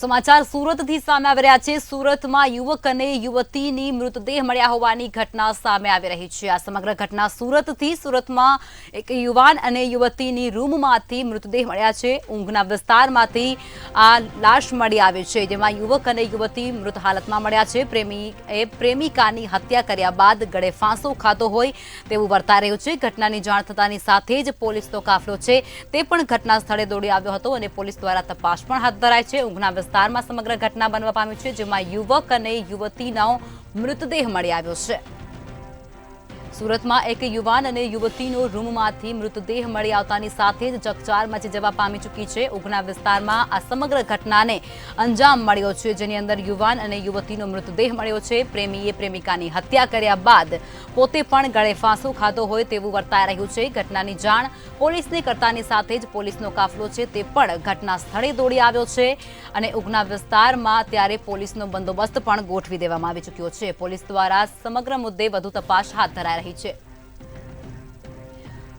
समाचार सूरतથી સામે આવી રહ્યા છે। સુરતમાં યુવક અને યુવતીની મૃતદેહ મળ્યા હોવાની ઘટના સામે આવી રહી છે। આ સમગ્ર ઘટના સુરતમાં એક યુવાન અને યુવતીની રૂમમાંથી મૃતદેહ મળ્યા છે। ઊંઘના વિસ્તારમાંથી આ લાશ મળી આવી છે, જેમાં યુવક અને યુવતી મૃત હાલતમાં મળ્યા છે। પ્રેમિકાની હત્યા કર્યા બાદ ગળે ફાંસો ખાધો હોય તેવું વર્તાઈ રહ્યું છે। ઘટનાની જાણ થતાની સાથે જ પોલીસનો કાફલો છે તે પણ ઘટના સ્થળે દોડી આવ્યો હતો અને પોલીસ દ્વારા તપાસ પણ હાથ ધરાઈ છે। ઊંઘના વિસ્તારમાં સમગ્ર ઘટના બનવા પામી છે, જેમાં યુવક અને યુવતીનો મૃતદેહ મળી આવ્યો છે। સુરતમાં એક યુવાન અને યુવતીનો રૂમમાંથી મૃતદેહ મળી આવતાની સાથે જ ચકચાર મચી જવા પામી ચૂકી છે। ઉગના વિસ્તારમાં આ સમગ્ર ઘટનાને અંજામ મળ્યો છે, જેની અંદર યુવાન અને યુવતીનો મૃતદેહ મળ્યો છે। પ્રેમીએ પ્રેમિકાની હત્યા કર્યા બાદ પોતે પણ ગળે ફાંસો ખાધો હોય તેવું વર્તાઈ રહ્યું છે। ઘટનાની જાણ પોલીસને કરતાની સાથે જ પોલીસનો કાફલો છે તે પણ ઘટના સ્થળે દોડી આવ્યો છે અને ઉગના વિસ્તારમાં ત્યારે પોલીસનો બંદોબસ્ત પણ ગોઠવી દેવામાં આવી ચૂક્યો છે। પોલીસ દ્વારા સમગ્ર મુદ્દે વધુ તપાસ હાથ ધરાઈ રહી છે।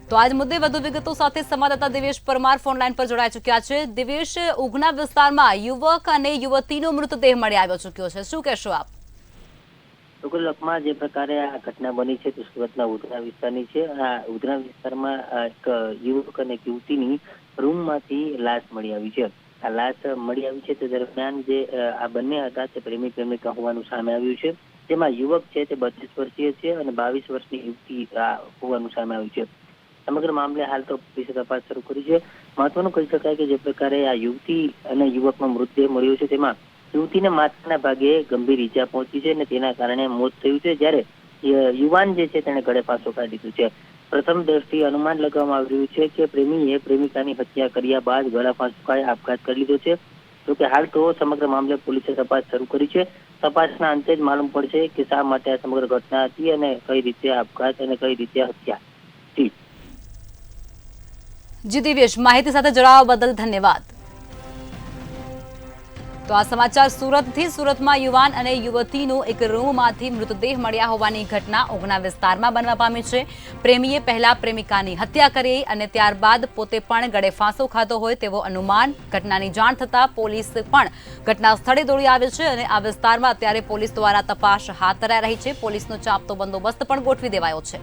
તો આજ મુદ્દે વધુ વિગતો સાથે સંવાદદાતા દિવેશ પરમાર ફોનલાઈન પર જોડાઈ ચૂક્યા છે। દિવેશ, ઉગના વિસ્તારમાં યુવક અને યુવતીનો મૃતદેહ મળી આવ્યો ચૂક્યો છે, શું કહેશો આપ? લોકમાં જે પ્રકારે આ ઘટના બની છે તે સુરતના ઉધના વિસ્તારની છે। આ ઉધના વિસ્તારમાં એક યુવક અને યુવતીની રૂમમાંથી લાશ મળી આવી છે। આ લાશ મળી આવી છે તે દરમિયાન જે આ બંને હતા તે પ્રેમિકા હોવાનું સામે આવ્યું છે, જેમાં યુવક છે તે 32 વર્ષીય છે અને 22 વર્ષની યુવતી હોવાનું સામે આવ્યું છે। સમગ્ર મામલે હાલ તો પોલીસે તપાસ શરૂ કરી છે। મહત્વનું કહી શકાય કે જે પ્રકારે આ યુવતી અને યુવકનો મૃતદેહ મળ્યો છે તેમાં યુવતીને માથાના ભાગે ગંભીર ઈજા પહોંચી છે અને તેના કારણે મોત થયું છે, જ્યારે યુવાન જે છે તેણે ગળે ફાંસો ખાઈ દીધું છે। પ્રથમ દ્રષ્ટિએ અનુમાન લગાવવામાં આવી રહ્યું છે કે પ્રેમીએ પ્રેમિકાની હત્યા કર્યા બાદ ગળા ફાંસો ખાઈ આપઘાત કરી લીધો છે। જોકે હાલ તો સમગ્ર મામલે પોલીસે તપાસ શરૂ કરી છે। તપાસના અંતે જ માલુમ પડશે કે શા માટે આ સમગ્ર ઘટના હતી અને કઈ રીતે આપઘાત અને કઈ રીતે હત્યા હતી। જી દિવેશ, માહિતી સાથે જોડાવા બદલ ધન્યવાદ। તો આ સમાચાર સુરતથી। સુરતમાં યુવાન અને યુવતીનો એક રૂમમાંથી મૃતદેહ મળ્યા હોવાની ઘટના ઉગના વિસ્તારમાં બનવા પામી છે। પ્રેમીએ પહેલા પ્રેમિકાની હત્યા કરી અને ત્યારબાદ પોતે પણ ગળે ફાંસો ખાધો હોય તેવો અનુમાન। ઘટનાની જાણ થતાં પોલીસ પણ ઘટના સ્થળે દોડી આવે છે અને આ વિસ્તારમાં અત્યારે પોલીસ દ્વારા તપાસ હાથ ધરાઈ રહી છે। પોલીસનો ચાંપતો બંદોબસ્ત પણ ગોઠવી દેવાયો છે।